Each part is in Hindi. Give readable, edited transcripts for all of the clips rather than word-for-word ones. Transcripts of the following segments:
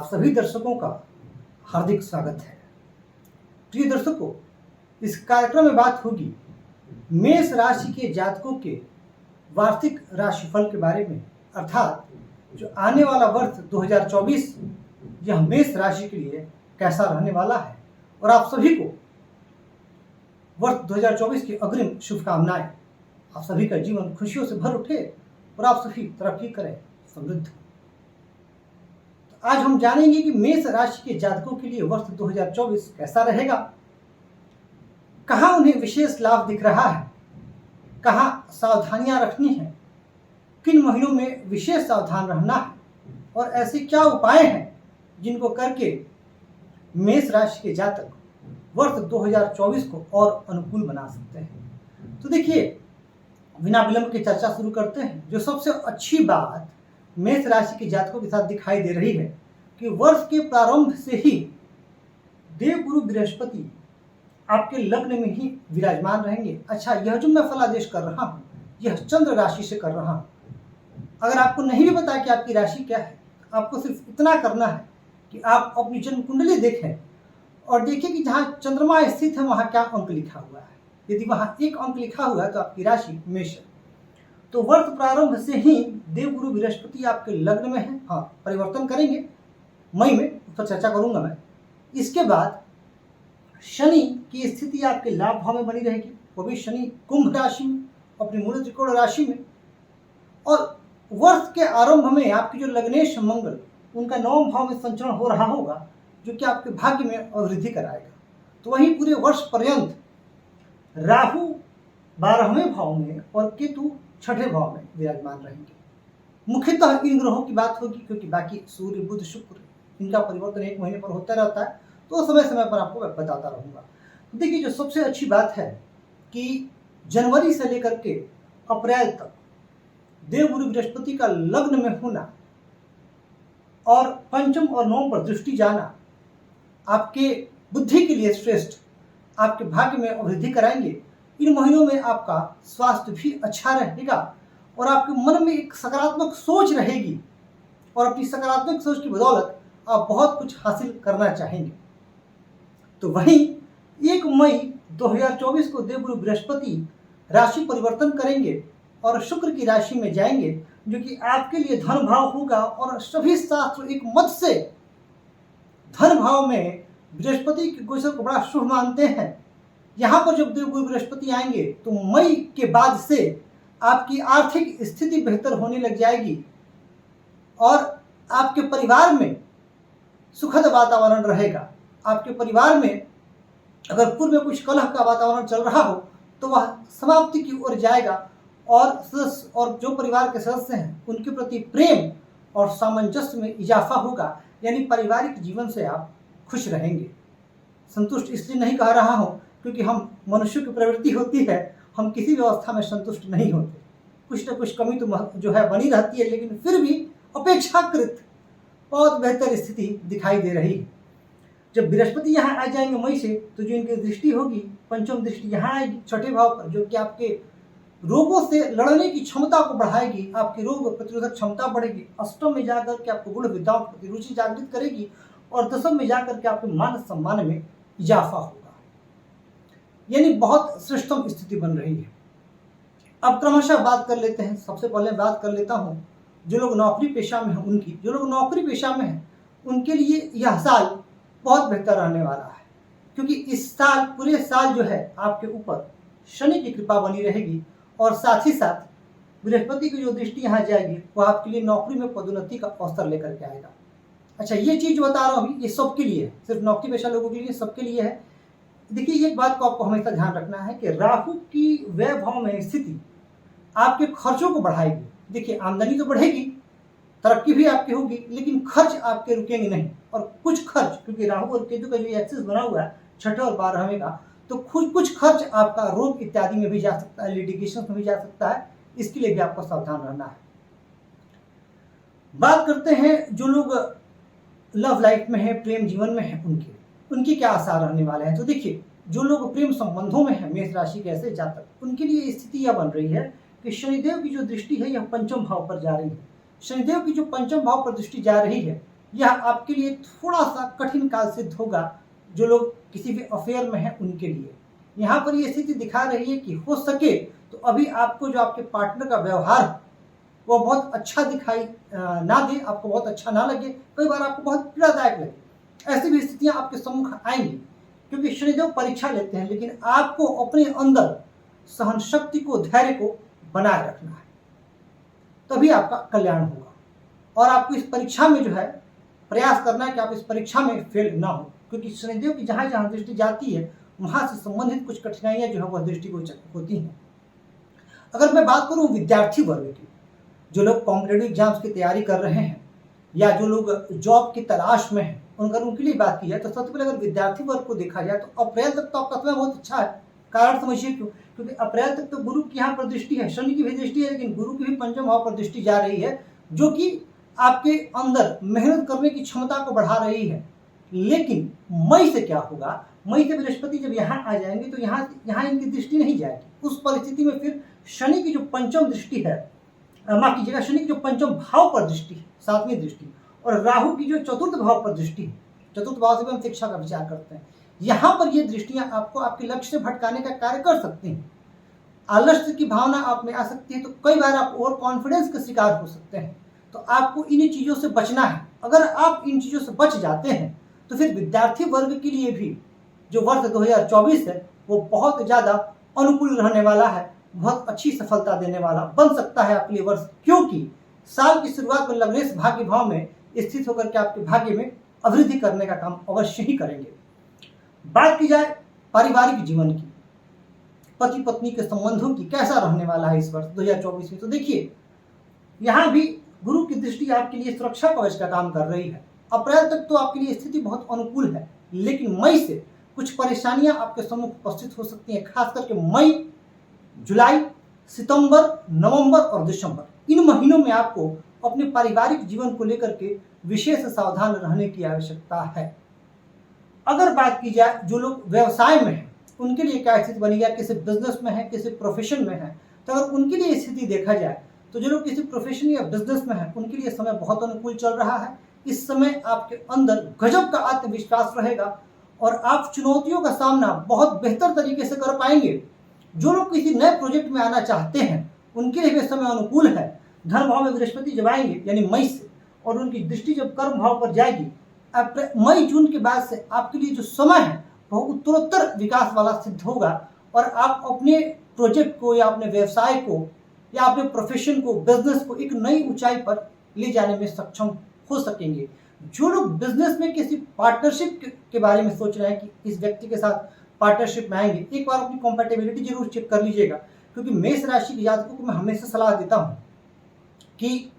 आप सभी दर्शकों का हार्दिक स्वागत है। प्रिय दर्शकों, इस कार्यक्रम में बात होगी मेष राशि के जातकों के वार्षिक राशिफल के बारे में, अर्थात जो आने वाला वर्ष 2024 यह मेष राशि के लिए कैसा रहने वाला है। और आप सभी को वर्ष 2024 की अग्रिम शुभकामनाएं। आप सभी का जीवन खुशियों से भर उठे और आप सभी तरक्की करें, समृद्ध। तो आज हम जानेंगे कि मेष राशि के जातकों के लिए वर्ष 2024 कैसा रहेगा, कहाँ उन्हें विशेष लाभ दिख रहा है, कहाँ सावधानियां रखनी है, किन महीनों में विशेष सावधान रहना है और ऐसे क्या उपाय हैं जिनको करके मेष राशि के जातक वर्ष 2024 को और अनुकूल बना सकते हैं। तो देखिए, बिना विलंब की चर्चा शुरू करते हैं। जो सबसे अच्छी बात मेष राशि के जातकों के साथ दिखाई दे रही है कि वर्ष के प्रारंभ से ही देवगुरु बृहस्पति आपके लग्न में ही विराजमान रहेंगे। अच्छा, यह जो मैं फलादेश कर रहा हूँ यह चंद्र राशि से कर रहा हूँ। अगर आपको नहीं भी पता कि आपकी राशि क्या है, आपको सिर्फ इतना करना है कि आप अपनी जन्म कुंडली देखें और देखिए कि जहाँ चंद्रमा स्थित है वहाँ क्या अंक लिखा हुआ है। यदि वहाँ एक अंक लिखा हुआ है तो आपकी राशि मेष है। तो वर्ष प्रारंभ से ही देवगुरु बृहस्पति आपके लग्न में है। हाँ, परिवर्तन करेंगे मई में, उस पर चर्चा करूंगा मैं। इसके बाद शनि की स्थिति आपके लाभ भाव में बनी रहेगी, वो भी शनि कुंभ राशि में, अपनी मूल त्रिकोण राशि में। और वर्ष के आरंभ में आपकी जो लग्नेश मंगल, उनका 9वें भाव में संचरण हो रहा होगा, जो कि आपके भाग्य में अवृद्धि कराएगा। तो वहीं पूरे वर्ष पर्यंत राहु 12वें भाव में और केतु 6ठे भाव में विराजमान रहेंगे। मुख्यतः इन ग्रहों की बात होगी, क्योंकि बाकी सूर्य बुध शुक्र इनका परिवर्तन एक महीने पर होता रहता है, तो समय समय पर आपको मैं बताता रहूंगा। तो देखिए, जो सबसे अच्छी बात है कि जनवरी से लेकर के अप्रैल तक देवगुरु बृहस्पति का लग्न में होना और पंचम और नवम पर दृष्टि जाना आपके बुद्धि के लिए श्रेष्ठ, आपके भाग्य में अवृद्धि कराएंगे। इन महीनों में आपका स्वास्थ्य भी अच्छा रहेगा और आपके मन में एक सकारात्मक सोच रहेगी और अपनी सकारात्मक सोच की बदौलत आप बहुत कुछ हासिल करना चाहेंगे। तो वहीं 1 मई 2024 को देवगुरु बृहस्पति राशि परिवर्तन करेंगे और शुक्र की राशि में जाएंगे, जो कि आपके लिए धन भाव होगा। और सभी शास्त्र एक मत से धन भाव में बृहस्पति के गोचर को बड़ा शुभ मानते हैं। यहाँ पर जब देवगुरु बृहस्पति आएंगे तो मई के बाद से आपकी आर्थिक स्थिति बेहतर होने लग जाएगी और आपके परिवार में सुखद वातावरण रहेगा। आपके परिवार में अगर पूर्व में कुछ कलह का वातावरण चल रहा हो तो वह समाप्ति की ओर जाएगा और सदस्य और जो परिवार के सदस्य हैं उनके प्रति प्रेम और सामंजस्य में इजाफा होगा। यानी पारिवारिक जीवन से आप खुश रहेंगे। संतुष्ट इसलिए नहीं कह रहा हूँ क्योंकि हम मनुष्य की प्रवृत्ति होती है, हम किसी व्यवस्था में संतुष्ट नहीं होते, कुछ न कुछ कमी तो जो है बनी रहती है, लेकिन फिर भी अपेक्षाकृत बहुत बेहतर स्थिति दिखाई दे रही है। जब बृहस्पति यहाँ आ जाएंगे मई से, तो जो इनकी दृष्टि होगी, पंचम दृष्टि यहाँ आएगी 6ठे भाव पर, जो कि आपके रोगों से लड़ने की क्षमता को बढ़ाएगी, आपकी रोग प्रतिरोधक क्षमता बढ़ेगी। अष्टम में जाकर के आपको गुण विद्याओं की रुचि जागृत करेगी और दशम में जाकर के आपके मान सम्मान में इजाफा होगा। यानी बहुत श्रेष्ठतम स्थिति बन रही है। अब क्रमशः बात कर लेते हैं। सबसे पहले बात कर लेता हूं जो लोग नौकरी पेशा में हैं उनकी। जो लोग नौकरी पेशा में हैं उनके लिए यह साल बहुत बेहतर रहने वाला है, क्योंकि इस साल पूरे साल जो है आपके ऊपर शनि की कृपा बनी रहेगी और साथ ही साथ बृहस्पति की जो दृष्टि यहाँ जाएगी वह आपके लिए नौकरी में पदोन्नति का अवसर लेकर के आएगा। अच्छा, ये चीज बता रहा हूँ ये सबके लिए है, सिर्फ नौकरी पेशा लोगों के लिए, सबके लिए है। देखिए, एक बात को आपको हमेशा ध्यान रखना है कि राहु की व्यय भाव में स्थिति आपके खर्चों को बढ़ाएगी। देखिए, आमदनी तो बढ़ेगी, तरक्की भी आपकी होगी, लेकिन खर्च आपके रुकेंगे नहीं। और कुछ खर्च, क्योंकि राहु और केतु का जो एक्सिस बना हुआ है 6ठे और 12वें का, तो कुछ खर्च आपका रोग इत्यादि में भी जा सकता है, लिटिगेशन में भी जा सकता है। इसके लिए भी आपको सावधान रहना है। बात करते हैं जो लोग लव लाइफ में है, प्रेम जीवन में है, उनके क्या आसार रहने वाले हैं। तो देखिए, जो लोग प्रेम संबंधों में है मेष राशि के ऐसे जातक, उनके लिए स्थिति यह बन रही है कि शनिदेव की जो दृष्टि है यह पंचम भाव पर जा रही है। शनिदेव की जो पंचम भाव पर दृष्टि जा रही है यह आपके लिए थोड़ा सा कठिन काल सिद्ध होगा। जो लोग किसी भी अफेयर में हैं उनके लिए यहाँ पर ये स्थिति दिखा रही है कि हो सके तो अभी आपको जो आपके पार्टनर का व्यवहार वो बहुत अच्छा दिखाई ना दे, आपको बहुत अच्छा ना लगे, कई बार आपको बहुत पीड़ादायक लगे। ऐसी भी स्थितियां आपके सम्मुख आएंगी क्योंकि शनिदेव परीक्षा लेते हैं, लेकिन आपको अपने अंदर सहन शक्ति को, धैर्य को बनाए रखना है, तभी आपका कल्याण होगा। और आपको इस परीक्षा में जो है प्रयास करना है कि आप इस परीक्षा में फेल ना हो, क्योंकि शनिदेव की जहां जहां दृष्टि जाती है वहां से संबंधित कुछ कठिनाइयां जो है वह दृष्टिगोचर होती हैं। अगर मैं बात करूं विद्यार्थी वर्ग की, जो लोग कॉम्पिटेटिव एग्जाम्स की तैयारी कर रहे हैं या जो लोग जॉब की तलाश में हैं, अगर उनके लिए बात की जाए तो सबसे पहले अगर विद्यार्थी वर्ग को देखा जाए तो अप्रैल तक तो आपका समय बहुत अच्छा है। कारण समझिए क्यों, क्योंकि अप्रैल तक तो गुरु की यहाँ पर दृष्टि है, शनि की भी दृष्टि है, लेकिन गुरु की भी पंचम भाव पर दृष्टि जा रही है, जो कि आपके अंदर मेहनत करने की क्षमता को बढ़ा रही है। लेकिन मई से क्या होगा, मई से बृहस्पति जब यहाँ आ जाएंगे तो यहाँ इनकी दृष्टि नहीं जाएगी। उस परिस्थिति में फिर शनि की जो पंचम दृष्टि है, माफ कीजिएगा, शनि की जो पंचम भाव पर दृष्टि है, 7वीं दृष्टि, और राहु की जो चतुर्थ भाव पर दृष्टि है, चतुर्थ भाव से भी हम शिक्षा का विचार करते हैं, यहाँ पर ये दृष्टियां आपको आपके लक्ष्य से भटकाने का कार्य कर सकती हैं। आलस्य की भावना आप में आ सकती है, तो कई बार आप ओवर कॉन्फिडेंस का शिकार हो सकते हैं। तो आपको इन चीजों से बचना है। अगर आप इन चीजों से बच जाते हैं तो फिर विद्यार्थी वर्ग के लिए भी जो वर्ष 2024 है वो बहुत ज्यादा अनुकूल रहने वाला है, बहुत अच्छी सफलता देने वाला बन सकता है आपके लिए वर्ष, क्योंकि साल की शुरुआत में लग्नेश भाग्य भाव में स्थित होकर के आपके भाग्य में अभिवृद्धि करने का काम अवश्य ही करेंगे। बात की जाए पारिवारिक जीवन की, पति पत्नी के संबंधों की, कैसा रहने वाला है इस वर्ष 2024 में, तो देखिए यहाँ भी गुरु की दृष्टि आपके लिए सुरक्षा कवच का काम कर रही है। अप्रैल तक तो आपके लिए स्थिति बहुत अनुकूल है, लेकिन मई से कुछ परेशानियां आपके सम्मुख उपस्थित हो सकती हैं। खास करके मई, जुलाई, सितंबर, नवंबर और दिसंबर, इन महीनों में आपको अपने पारिवारिक जीवन को लेकर के विशेष सावधान रहने की आवश्यकता है। अगर बात की जाए जो लोग व्यवसाय में हैं उनके लिए क्या स्थिति बनी है, किसी बिजनेस में है, किसी प्रोफेशन में है, तो अगर उनके लिए स्थिति देखा जाए तो जो लोग किसी प्रोफेशन या बिजनेस में है उनके लिए समय बहुत अनुकूल चल रहा है। इस समय आपके अंदर गजब का आत्मविश्वास रहेगा और आप चुनौतियों का सामना बहुत बेहतर तरीके से कर पाएंगे। जो लोग किसी नए प्रोजेक्ट में आना चाहते हैं उनके लिए भी समय अनुकूल है। धन भाव में बृहस्पति जब आएंगे यानी मई से, और उनकी दृष्टि जब कर्म भाव पर जाएगी मई जून के बाद से, आपके लिए जो समय है वह उत्तरोत्तर विकास वाला सिद्ध होगा और आप अपने प्रोजेक्ट को या अपने व्यवसाय को या अपने प्रोफेशन को, बिजनेस को एक नई ऊंचाई पर ले जाने में सक्षम हो सकेंगे। जो लोग बिजनेस में किसी पार्टनरशिप के बारे में सोच रहे हैं कि इस व्यक्ति के साथ पार्टनरशिप में आएंगे, एक बार अपनी कॉम्पैटिबिलिटी जरूर चेक कर लीजिएगा, क्योंकि मेष राशि के जातकों को मैं हमेशा सलाह देता हूं कि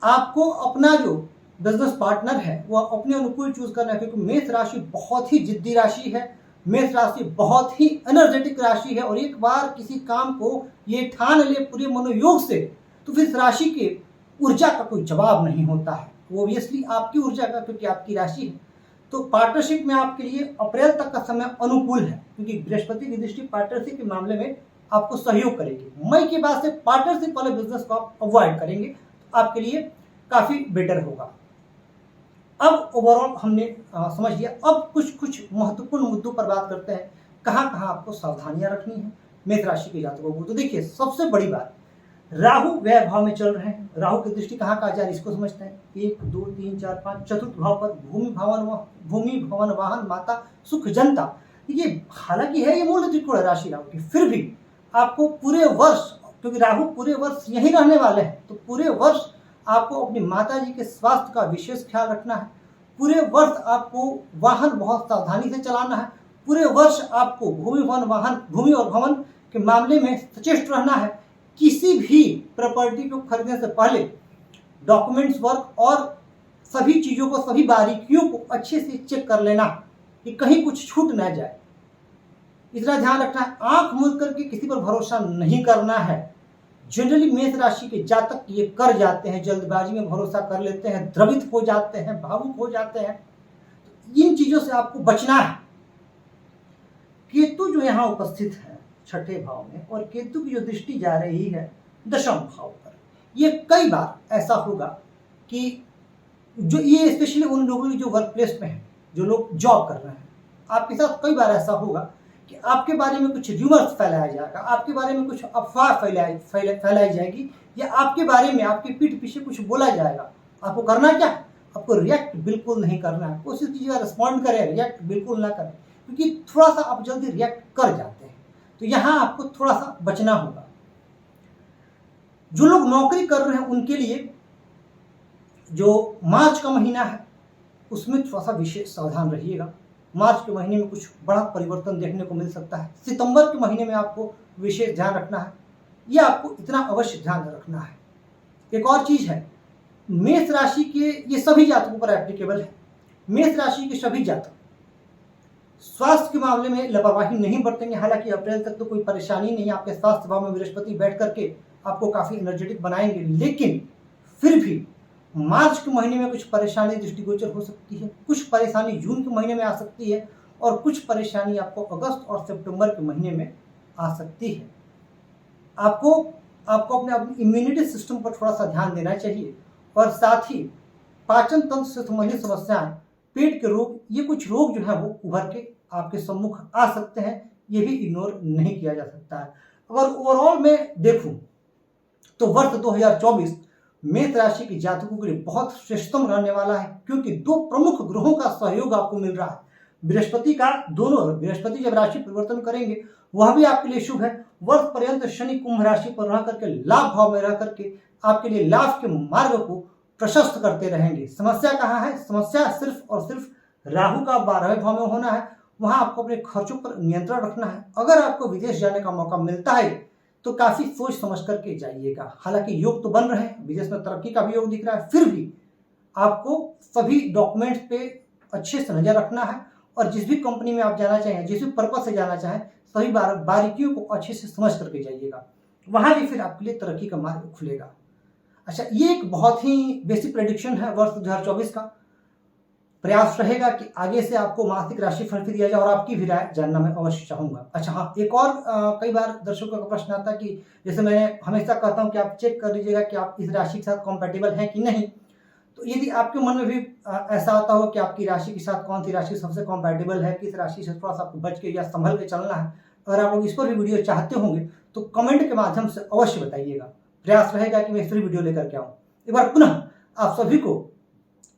आपको अपना जो बिजनेस पार्टनर है वह अपने अनुकूल चूज करना है, क्योंकि मेष राशि बहुत ही जिद्दी राशि है, मेष राशि बहुत ही एनर्जेटिक राशि है, और एक बार किसी काम को ये ठान ले पूरे मनोयोग से तो फिर इस राशि के ऊर्जा का कोई जवाब नहीं होता है, वो ऑब्वियसली आपकी ऊर्जा का, क्योंकि आपकी राशि है। तो पार्टनरशिप में आपके लिए अप्रैल तक का समय अनुकूल है, क्योंकि बृहस्पति की दृष्टि पार्टनरशिप के मामले में आपको सहयोग करेगी। मई के बाद से पार्टनरशिप वाले बिजनेस को आप अवॉइड करेंगे तो आपके लिए काफी बेटर होगा। अब ओवरऑल हमने समझ लिया, अब कुछ महत्वपूर्ण मुद्दों पर बात करते हैं, कहाँ कहाँ आपको सावधानियां रखनी है मेष राशि के जातकों को। तो देखिए, सबसे बड़ी बात, राहु व्यय भाव में चल रहे हैं। राहु की दृष्टि कहाँ कहाँ जा रही है इसको समझते हैं। 1 2 3 4 5 चतुर्थ भाव पर भूमि भवन वाहन माता सुख जनता। देखिए, हालांकि है ये मूल त्रिकोण राशि राहु की, फिर भी आपको पूरे वर्ष, क्योंकि राहु पूरे वर्ष यही रहने वाले हैं, तो पूरे वर्ष आपको अपनी माता जी के स्वास्थ्य का विशेष ख्याल रखना है। पूरे वर्ष आपको वाहन बहुत सावधानी से चलाना है। पूरे वर्ष आपको भूमि और भवन के मामले में सचेत रहना है। किसी भी प्रॉपर्टी को खरीदने से पहले डॉक्यूमेंट्स वर्क और सभी चीजों को, सभी बारीकियों को अच्छे से चेक कर लेना कि कहीं कुछ छूट ना जाए। इतना ध्यान रखना है, आंख मूंद करके किसी पर भरोसा नहीं करना है। जनरली मेष राशि के जातक ये कर जाते हैं, जल्दबाजी में भरोसा कर लेते हैं, द्रवित हो जाते हैं, भावुक हो जाते हैं। तो इन चीजों से आपको बचना है। केतु जो यहाँ उपस्थित है छठे भाव में, और केतु की जो दृष्टि जा रही है दशम भाव पर, ये कई बार ऐसा होगा कि जो ये स्पेशली उन लोगों की जो वर्क प्लेस में है, जो लोग जॉब कर रहे हैं, आपके साथ कई बार ऐसा होगा कि आपके बारे में कुछ र्यूमर्स फैलाया जाएगा, आपके बारे में कुछ अफवाह फैलाई जाएगी, या आपके बारे में आपकी पीठ पीछे कुछ बोला जाएगा। आपको करना क्या है? आपको रिएक्ट बिल्कुल नहीं करना है। कोशिश कीजिएगा रिस्पॉन्ड करें, रिएक्ट बिल्कुल ना करें, क्योंकि थोड़ा सा आप जल्दी रिएक्ट कर जाते हैं, तो यहाँ आपको थोड़ा सा बचना होगा। जो लोग नौकरी कर रहे हैं उनके लिए जो मार्च का महीना है उसमें थोड़ा सा विशेष सावधान रहिएगा। मार्च के महीने में कुछ बड़ा परिवर्तन देखने को मिल सकता है। सितंबर के महीने में आपको विशेष ध्यान रखना है, यह आपको इतना अवश्य ध्यान रखना है। एक और चीज है, मेष राशि के ये सभी जातकों पर एप्लीकेबल है। मेष राशि के सभी जातक स्वास्थ्य के मामले में लापरवाही नहीं बरतेंगे। हालांकि अप्रैल तक तो कोई परेशानी नहीं, आपके स्वास्थ्य भाव में बृहस्पति बैठ करके आपको काफी एनर्जेटिक बनाएंगे, लेकिन फिर भी मार्च के महीने में कुछ परेशानी दृष्टिगोचर हो सकती है, कुछ परेशानी जून के महीने में आ सकती है, और कुछ परेशानी आपको अगस्त और सितंबर के महीने में आ सकती है। आपको अपने इम्यूनिटी सिस्टम पर थोड़ा सा ध्यान देना चाहिए, और साथ ही पाचन तंत्र से संबंधित समस्याएं, पेट के रोग, ये कुछ रोग जो है वो उभर के आपके सम्मुख आ सकते हैं, ये भी इग्नोर नहीं किया जा सकता है। अगर ओवरऑल में देखूं तो वर्ष 2024 मेष राशि के जातकों के लिए बहुत श्रेष्ठतम रहने वाला है, क्योंकि दो प्रमुख ग्रहों का सहयोग आपको मिल रहा है। बृहस्पति का बृहस्पति जब राशि परिवर्तन करेंगे वह भी आपके लिए शुभ है। वर्ष पर्यंत शनि कुंभ राशि पर रह करके लाभ भाव में रह करके आपके लिए लाभ के मार्ग को प्रशस्त करते रहेंगे। समस्या कहाँ है? समस्या सिर्फ और सिर्फ राहु का 12वें भाव में होना है। वहां आपको अपने खर्चों पर नियंत्रण रखना है। अगर आपको विदेश जाने का मौका मिलता है तो काफी सोच समझ करके जाइएगा। हालांकि योग तो बन रहे हैं, विदेश में तरक्की का भी योग दिख रहा है, फिर भी आपको सभी डॉक्यूमेंट्स पे अच्छे से नजर रखना है, और जिस भी कंपनी में आप जाना चाहें, जिस भी पर्पज से जाना चाहें, सभी बारीकियों को अच्छे से समझ करके जाइएगा। वहां भी फिर आपके लिए तरक्की का मार्ग खुलेगा। अच्छा, ये एक बहुत ही बेसिक प्रेडिक्शन है वर्ष 2024 का। प्रयास रहेगा कि आगे से आपको मासिक राशिफल दिया जाए, और आपकी भी राय जानना मैं अवश्य चाहूंगा। अच्छा हाँ, एक और कई बार दर्शकों का प्रश्न आता है कि जैसे मैं हमेशा कहता हूं कि आप चेक कर लीजिएगा कि आप इस राशि के साथ कंपैटिबल हैं कि नहीं। तो यदि आपके मन में भी ऐसा आता हो कि आपकी राशि के साथ कौन सी राशि सबसे कंपैटिबल है, किस राशि से थोड़ा सा आपको बच के या संभल के चलना है, अगर आप लोग इस पर भी वीडियो चाहते होंगे तो कमेंट के माध्यम से अवश्य बताइएगा। प्रयास रहेगा कि मैं इस पर वीडियो लेकर के आऊँ। एक बार पुनः आप सभी को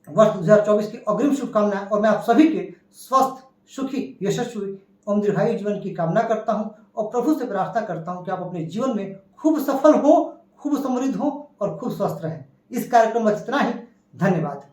वर्ष 2024 की अग्रिम शुभकामनाएं, और मैं आप सभी के स्वस्थ, सुखी, यशस्वी एवं दीर्घायु जीवन की कामना करता हूं, और प्रभु से प्रार्थना करता हूं कि आप अपने जीवन में खूब सफल हो, खूब समृद्ध हो और खूब स्वस्थ रहें। इस कार्यक्रम में इतना ही। धन्यवाद।